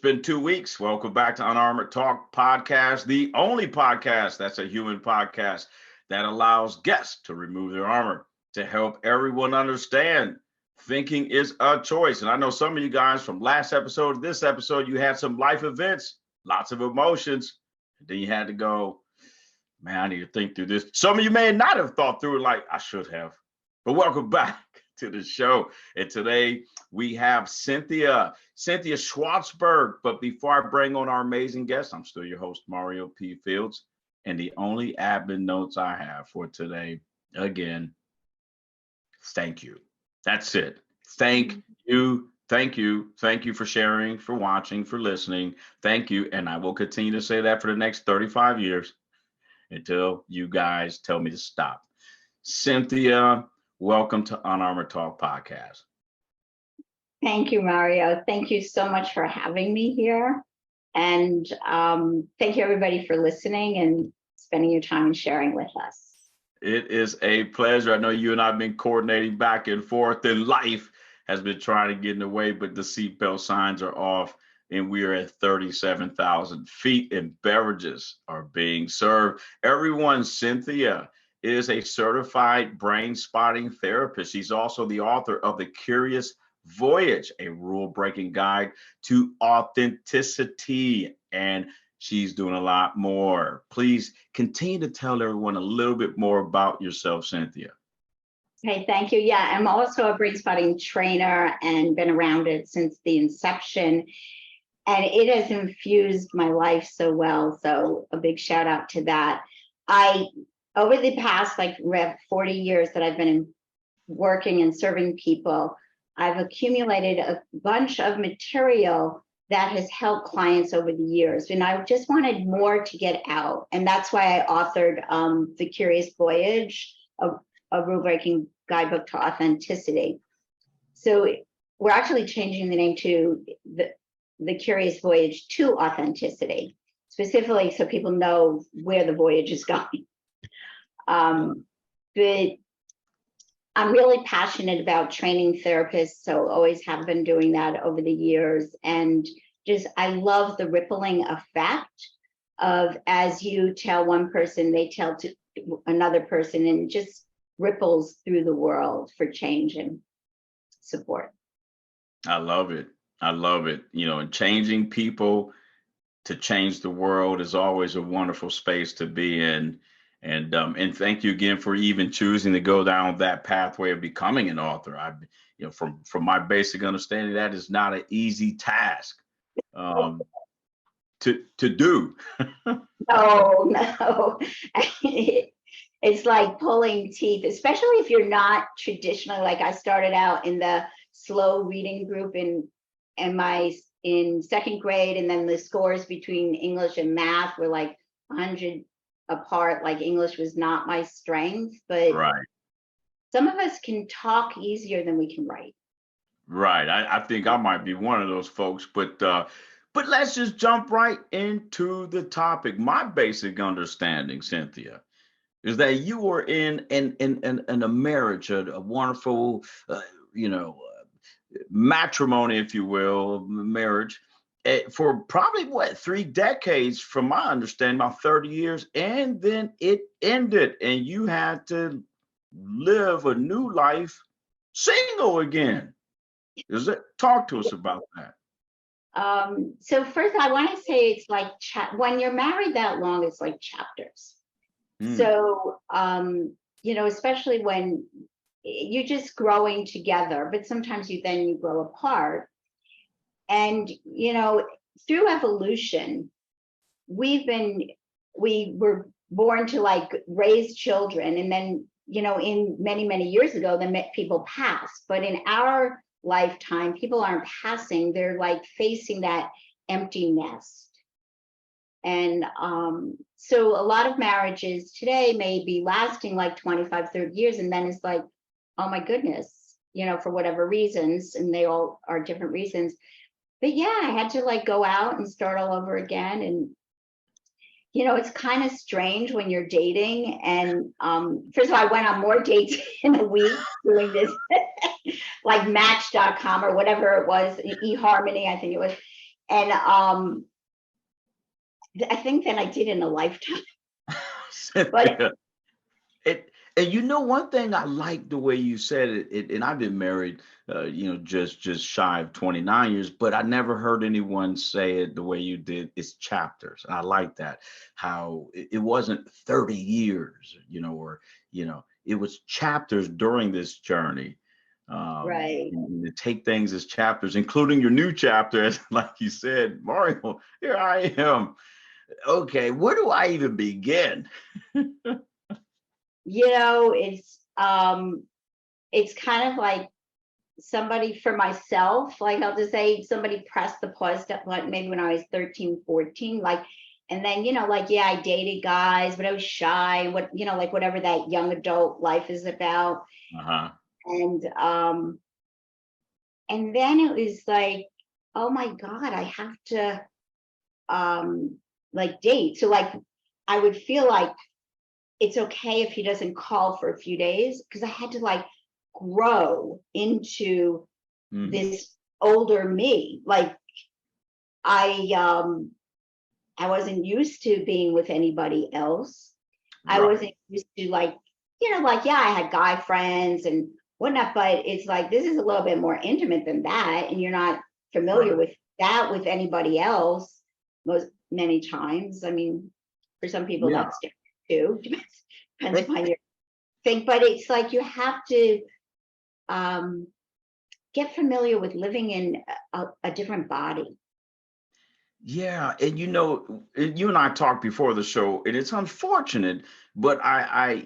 been 2 weeks. Welcome back to Unarmored Talk podcast, the only podcast that's a human podcast that allows guests to remove their armor to help everyone understand thinking is a choice. And I know some of you guys from last episode to this episode, you had some life events, lots of emotions. And then you had to go, man, I need to think through this. Some of you may not have thought through it like I should have. But welcome back to the show. And today we have Cynthia Schwartzberg. But before I bring on our amazing guest, I'm still your host, Mario P. Fields. And the only admin notes I have for today, again, thank you. That's it. Thank you. Thank you. Thank you for sharing, for watching, for listening. Thank you. And I will continue to say that for the next 35 years until you guys tell me to stop. Cynthia, welcome to Unarmored Talk podcast. Thank you, Mario. Thank you so much for having me here. And thank you, everybody, for listening and spending your time and sharing with us. It is a pleasure. I know you and I have been coordinating back and forth, and life has been trying to get in the way, but the seatbelt signs are off, and we are at 37,000 feet, and beverages are being served. Everyone, Cynthia is a certified brain spotting therapist. She's also the author of The Curious Voyage, a rule-breaking guide to authenticity, and she's doing a lot more. Please continue to tell everyone a little bit more about yourself, Cynthia. Okay, thank you. Yeah, I'm also a brain spotting trainer and been around it since the inception. And it has infused my life so well. So a big shout out to that. Over the past 40 years that I've been working and serving people, I've accumulated a bunch of material that has helped clients over the years. And I just wanted more to get out. And that's why I authored The Curious Voyage, a rule-breaking guidebook to authenticity. So we're actually changing the name to the Curious Voyage to Authenticity, specifically so people know where the voyage is going. But I'm really passionate about training therapists, so always have been doing that over the years. And I love the rippling effect of, as you tell one person, they tell to another person, and just ripples through the world for change and support. I love it. I love it. And changing people to change the world is always a wonderful space to be in. And thank you again for even choosing to go down that pathway of becoming an author. From my basic understanding, that is not an easy task to do. No. It's like pulling teeth, especially if you're not traditionally, like I started out in the slow reading group in second grade, and then the scores between English and math were like 100 apart. Like English was not my strength, but right. Some of us can talk easier than we can write. Right. I think I might be one of those folks, but let's just jump right into the topic. My basic understanding, Cynthia, is that you were in a marriage, a wonderful, matrimony, if you will, marriage, for probably 3 decades, from my understanding, about 30 years, and then it ended, and you had to live a new life single again. Talk to us about that. So first, I want to say it's like when you're married that long, it's like chapters. So, especially when you're just growing together, but sometimes you grow apart. And, through evolution, we were born to raise children. And then, in many, many years ago, then people passed. But in our lifetime, people aren't passing. They're facing that empty nest. And so a lot of marriages today may be lasting 25, 30 years. And then it's like, oh my goodness, for whatever reasons, and they all are different reasons. But yeah, I had to go out and start all over again. And, it's kind of strange when you're dating. And first of all, I went on more dates in a week doing this, like Match.com or whatever it was, eHarmony, I think it was. And I think that I did in a lifetime. But Cynthia, and you know, one thing I like the way you said it, and I've been married, just shy of 29 years, but I never heard anyone say it the way you did. It's chapters, and I like that. How it wasn't 30 years, or it was chapters during this journey. right. And to take things as chapters, including your new chapter, as like you said, Mario. Here I am. Okay, where do I even begin? It's kind of like somebody, for myself, like I'll just say somebody pressed the pause step, like maybe when I was 13, 14, like, and then, like, yeah, I dated guys, but I was shy, like whatever that young adult life is about. Uh-huh. And then it was like, oh my God, I have to like date. So like I would feel like it's okay if he doesn't call for a few days, because I had to like grow into this older me. Like I wasn't used to being with anybody else. I Right. wasn't used to like, yeah, I had guy friends and whatnot, but it's like this is a little bit more intimate than that. And you're not familiar Right. with that with anybody else many times. I mean, for some people Yeah. that's different too. Depends Eh, upon your thing. But it's like you have to um get familiar with living in a different body. Yeah, and you and I talked before the show, and it's unfortunate, but I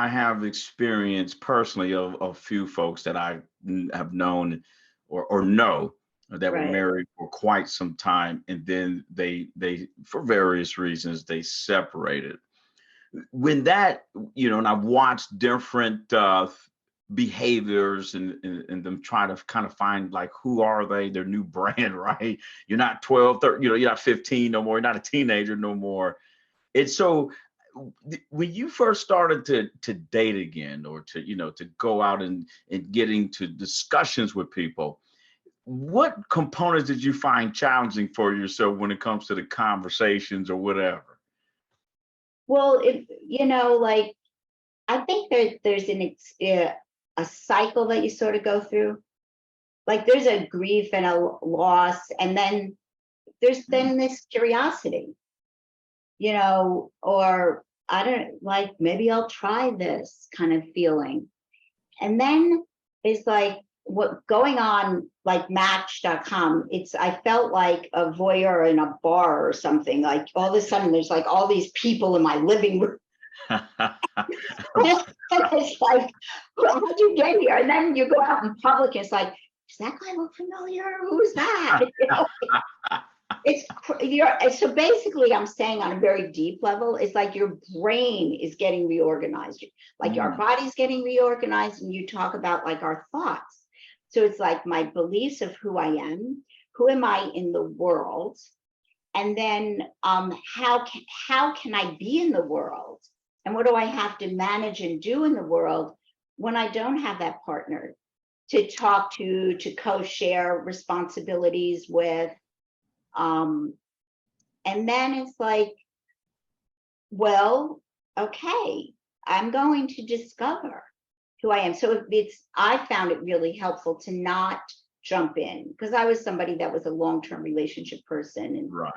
have experience personally of a few folks that I have known or know that were Right. married for quite some time, and then they for various reasons they separated. When that, and I've watched different behaviors and them try to kind of find like who are they, their new brand, right? You're not 12, 13, you're not 15 no more, you're not a teenager no more. And so when you first started to date again, or to go out and get into discussions with people, what components did you find challenging for yourself when it comes to the conversations or whatever? Well, like I think there's a cycle that you sort of go through. Like there's a grief and a loss, and then there's Mm. then this curiosity, or I don't like maybe I'll try this kind of feeling. And then it's like what going on like match.com, I felt like a voyeur in a bar or something. Like all of a sudden there's like all these people in my living room. It's like, how'd you get here? And then you go out in public, and it's like, does that guy look familiar? Who's that? So basically, I'm saying on a very deep level, it's like your brain is getting reorganized, like our Mm. body's getting reorganized, and you talk about like our thoughts. So it's like my beliefs of who I am, who am I in the world, and then how can I be in the world, and what do I have to manage and do in the world when I don't have that partner to talk to co-share responsibilities with. um and then it's like, well, okay, I'm going to discover who I am. So I found it really helpful to not jump in, because I was somebody that was a long-term relationship person, Right.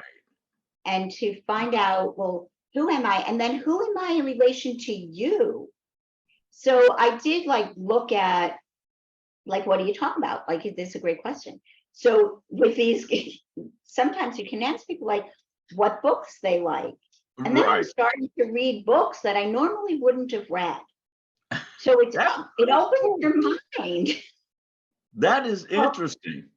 and to find out, well, who am I? And then who am I in relation to you? So I did like look at, like, what do you talk about? Like, this is a great question. So with these, sometimes you can ask people like what books they like. And then I'm Right. starting to read books that I normally wouldn't have read. So That's it pretty opens cool. your mind. That is Well, interesting.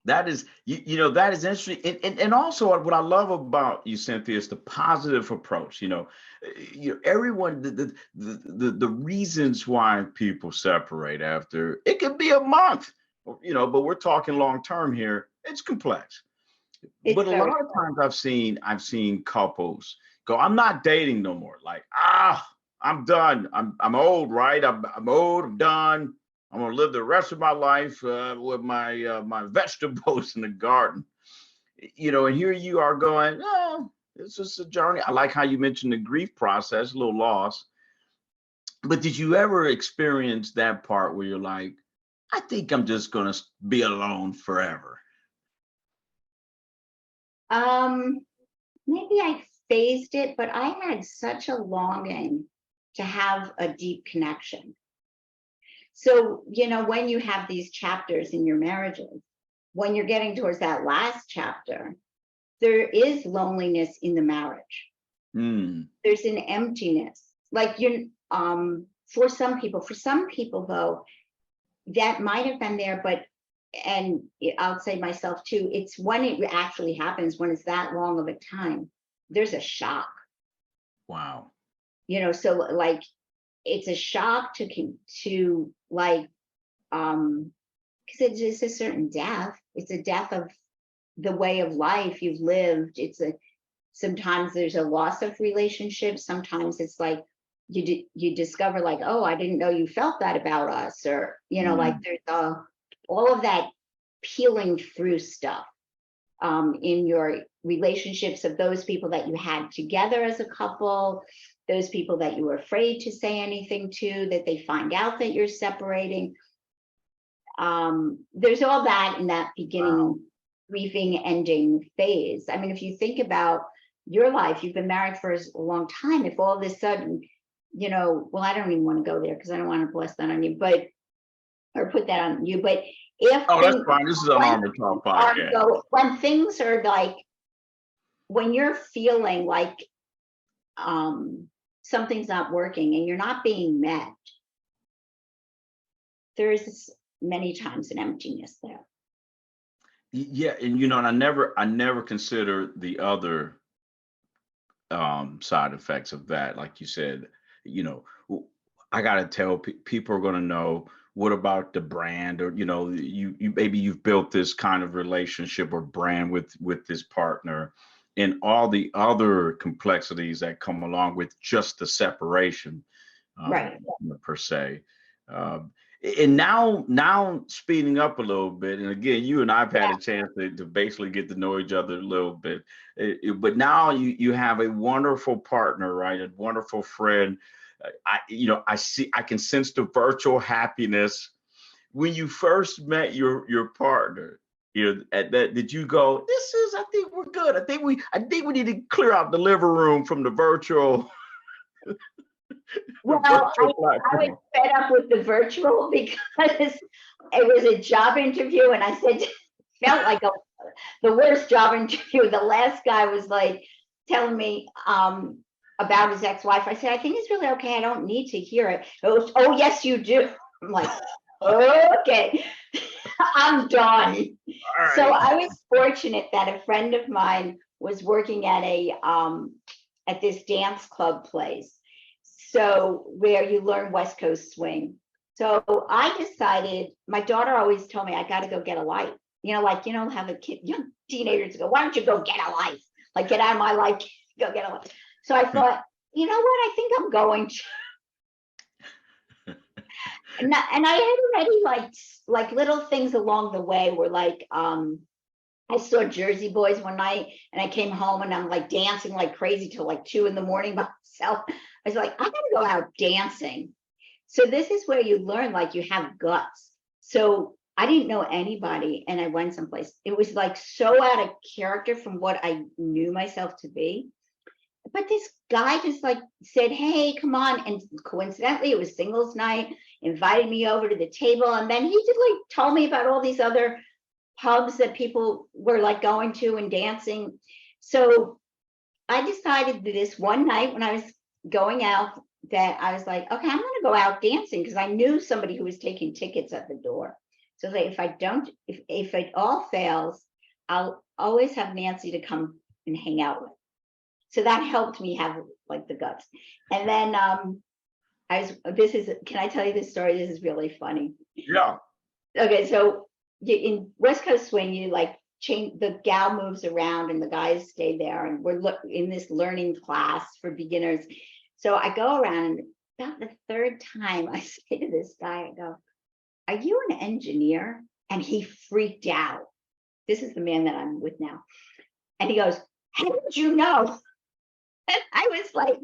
That is, that is interesting. And also what I love about you, Cynthia, is the positive approach. Everyone, the reasons why people separate after it could be a month, but we're talking long term here. It's complex. it's But a very lot of times I've seen couples go, I'm not dating no more. Like, I'm done. I'm old, right? I'm old, I'm done. I'm gonna live the rest of my life with my vegetables in the garden. And here you are going, oh, it's just a journey. I like how you mentioned the grief process, a little loss. But did you ever experience that part where you're like, I think I'm just gonna be alone forever? Maybe I phased it, but I had such a longing to have a deep connection. So, when you have these chapters in your marriages, when you're getting towards that last chapter, there is loneliness in the marriage. There's an emptiness. Like for some people though, that might have been there, and I'll say myself too, it's when it actually happens, when it's that long of a time, there's a shock. Wow. So like it's a shock to like because it's a certain death. It's a death of the way of life you've lived. Sometimes there's a loss of relationships. Sometimes it's like you discover like, oh, I didn't know you felt that about us, or like there's all of that peeling through stuff in your relationships, of those people that you had together as a couple, those people that you were afraid to say anything to, that they find out that you're separating. There's all that in that beginning grieving ending phase. I mean, if you think about your life, you've been married for a long time. If all of a sudden, well, I don't even want to go there because I don't want to bless that on you, or put that on you. But if that's fine. This is an Armor Talk podcast. When things are like, when you're feeling like something's not working and you're not being met, there's many times an emptiness there. Yeah, and and I never consider the other side effects of that. Like you said, I gotta tell people are gonna know, what about the brand, or you maybe you've built this kind of relationship or brand with this partner, and all the other complexities that come along with just the separation, right, per se. And now speeding up a little bit, and again, you and I've had a chance to basically get to know each other a little bit, but now you have a wonderful partner, right? A wonderful friend. I can sense the virtual happiness. When you first met your partner, at that, did you go, I think we're good. I think we need to clear out the living room from the virtual. Well, I was fed up with the virtual because it was a job interview, and I said, felt like the worst job interview. The last guy was like telling me about his ex-wife. I said, I think it's really okay. I don't need to hear it. It was, oh, yes, you do. I'm like, okay, I'm done. Right. So I was fortunate that a friend of mine was working at at this dance club place. So where you learn West Coast swing. So I decided, my daughter always told me, I got to go get a life. Have a kid, young teenagers go, why don't you go get a life? Like, get out of my life, go get a life. So I thought, you know what? I think I'm going to. And I had already like little things along the way were like, I saw Jersey Boys one night, and I came home and I'm like dancing like crazy till like 2 a.m. by myself. I was like, I gotta go out dancing. So this is where you learn, like, you have guts. So I didn't know anybody, and I went someplace. It was like so out of character from what I knew myself to be. But this guy just like said, hey, come on. And coincidentally, it was singles night, invited me over to the table. And then he just like told me about all these other pubs that people were like going to and dancing. So I decided this one night when I was going out that I was like, okay, I'm going to go out dancing, because I knew somebody who was taking tickets at the door. So like, if it all fails, I'll always have Nancy to come and hang out with. So that helped me have like the guts. And then can I tell you this story? This is really funny. Yeah. Okay, so in West Coast swing, you like change, the gal moves around and the guys stay there, and we're in this learning class for beginners. So I go around, and about the third time I say to this guy, I go, are you an engineer? And he freaked out. This is the man that I'm with now. And he goes, how did you know? And I was like,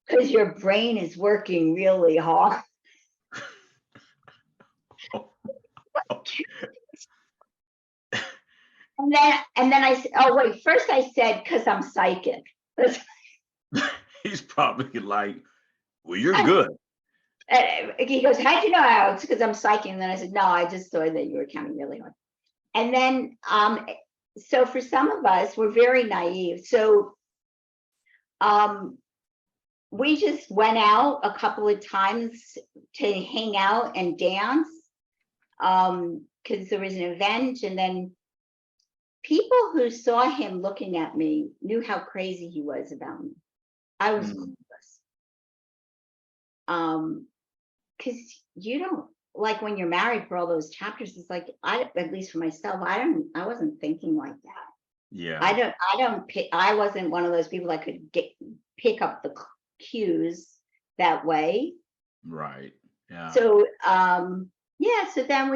because your brain is working really hard. And then I said, oh wait, first I said, because I'm psychic. He's probably like, well, you're good. He goes, how'd you know, Alex? Because I'm psychic. And then I said, no, I just thought that you were counting really hard. And then, so for some of us, we're very naive. So we just went out a couple of times to hang out and dance because there was an event. And then people who saw him looking at me knew how crazy he was about me. I was clueless. Because you don't, like when you're married for all those chapters, it's like, at least for myself, I wasn't thinking like that. Yeah. I wasn't one of those people that could pick up the cues that way. Right. Yeah. So, yeah, so then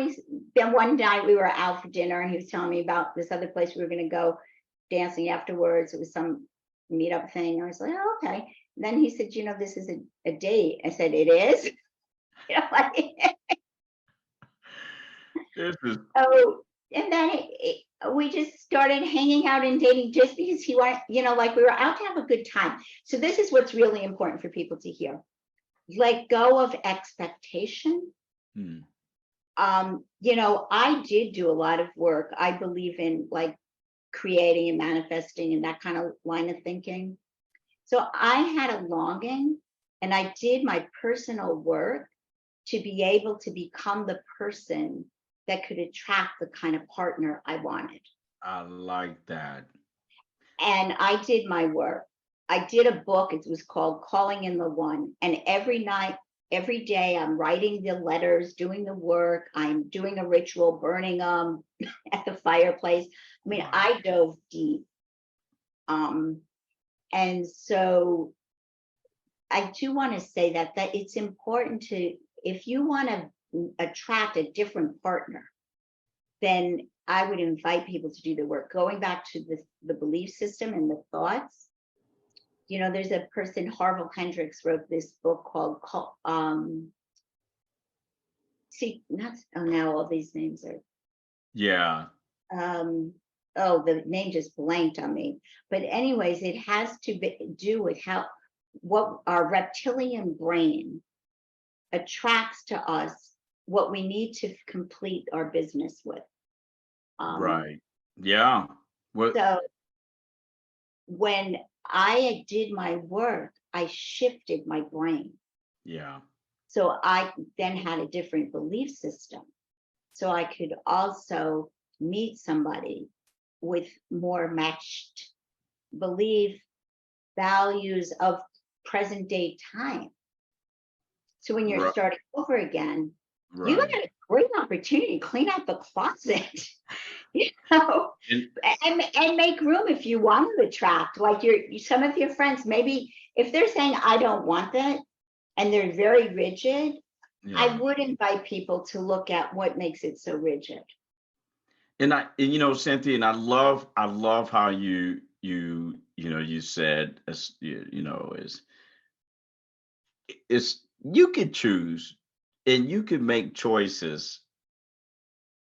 one night we were out for dinner and he was telling me about this other place we were going to go dancing afterwards. It was some meetup thing. I was like, oh, okay. And then he said, this is a date. I said, it is? This is. Oh, and then we just started hanging out and dating just because he wanted, like we were out to have a good time. So this is what's really important for people to hear. Let go of expectation. I did do a lot of work. I believe in like creating and manifesting and that kind of line of thinking. So I had a longing and I did my personal work to be able to become the person that could attract the kind of partner I wanted. I like that. And I did my work. I did a book. It was called Calling in the One. And every night, every day, I'm writing the letters, doing the work. I'm doing a ritual, burning them at the fireplace. I mean, I dove deep. And so I do want to say that it's important to, if you want to attract a different partner, then I would invite people to do the work. Going back to the belief system and the thoughts, there's a person, Harville Hendricks, wrote this book called, now all these names are. Yeah. The name just blanked on me. But anyways, it has to do with what our reptilian brain attracts to us, what we need to complete our business with. Right. Yeah. So when I did my work, I shifted my brain. Yeah. So I then had a different belief system. So I could also meet somebody with more matched belief values of present day time. So when you're starting over again, you got a great opportunity to clean out the closet, and make room if you want to attract, like some of your friends, maybe if they're saying, I don't want that, and they're very rigid, I would invite people to look at what makes it so rigid. And Cynthia, and I love how you said, is you could choose and you could make choices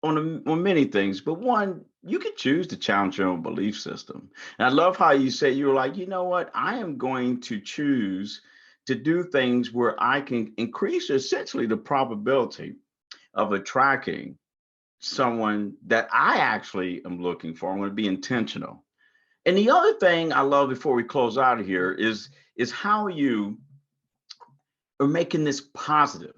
on many things, but one, you could choose to challenge your own belief system. And I love how you say, you were like, you know what, I am going to choose to do things where I can increase essentially the probability of attracting someone that I actually am looking for. I'm going to be intentional. And the other thing I love before we close out of here is how you are making this positive.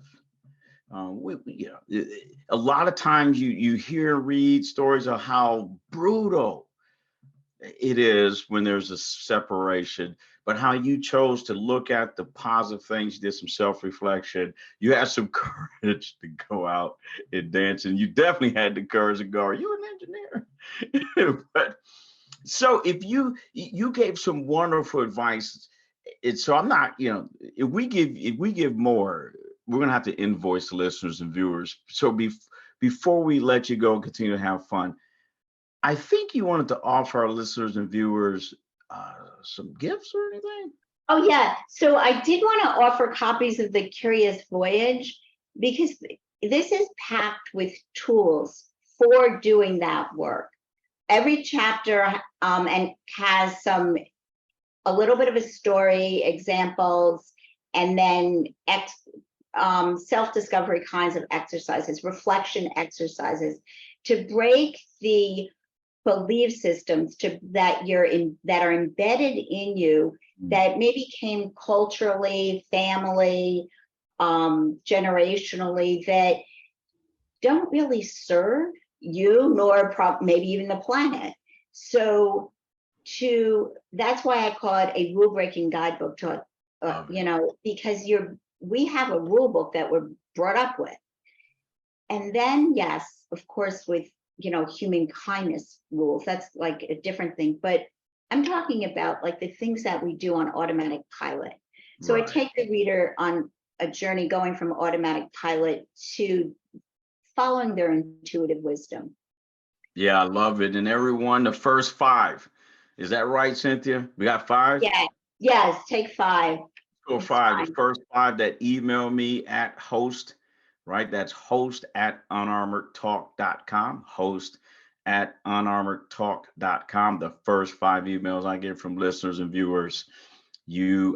A lot of times you hear, read stories of how brutal it is when there's a separation, but how you chose to look at the positive things. You did some self-reflection. You had some courage to go out and dance, and you definitely had the courage to go, are you an engineer? But so if you gave some wonderful advice, so I'm not, if we give more, we're going to have to invoice the listeners and viewers. So before we let you go and continue to have fun, I think you wanted to offer our listeners and viewers some gifts or anything. Oh, yeah. So I did want to offer copies of The Curious Voyage, because this is packed with tools for doing that work. Every chapter and has a little bit of a story, examples, and then self-discovery kinds of exercises, reflection exercises to break the belief systems that are embedded in you, that maybe came culturally, family, generationally, that don't really serve you, nor maybe even the planet. So that's why I call it a rule breaking guidebook to because we have a rule book that we're brought up with. And then, yes, of course, with human kindness rules, that's like a different thing. But I'm talking about like the things that we do on automatic pilot. So right. I take the reader on a journey going from automatic pilot to following their intuitive wisdom. Yeah, I love it. And everyone, the first 5. Is that right, Cynthia? We got 5? Yeah. Yes, take 5. Go 5. The first 5 that email me at host, right? That's host@unarmoredtalk.com. Host@unarmoredtalk.com. The first 5 emails I get from listeners and viewers,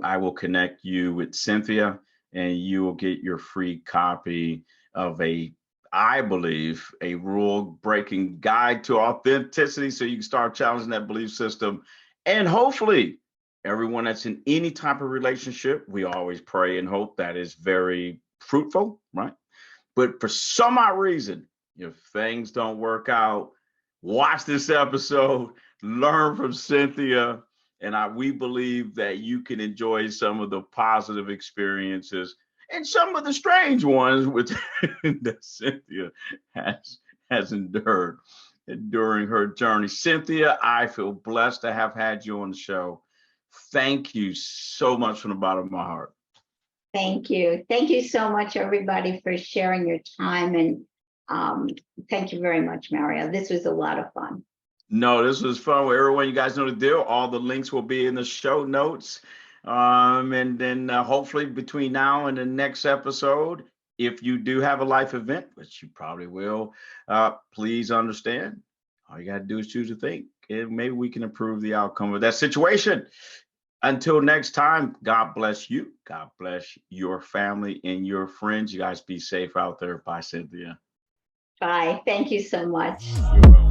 I will connect you with Cynthia, and you will get your free copy of I believe, a rule-breaking guide to authenticity, so you can start challenging that belief system. And hopefully, everyone that's in any type of relationship, we always pray and hope that is very fruitful, right? But for some odd reason, if things don't work out, watch this episode, learn from Cynthia, and we believe that you can enjoy some of the positive experiences and some of the strange ones that Cynthia has endured during her journey. Cynthia, I feel blessed to have had you on the show. Thank you so much from the bottom of my heart. Thank you. Thank you so much, everybody, for sharing your time. And thank you very much, Mario. This was a lot of fun. No, this was fun. Well, everyone, you guys know the deal. All the links will be in the show notes. And then hopefully between now and the next episode, if you do have a life event, which you probably will, please understand, all you got to do is choose to think, and maybe we can improve the outcome of that situation. Until next time, God bless you. God bless your family and your friends. You guys be safe out there. Bye, Cynthia. Bye. Thank you so much. You're welcome.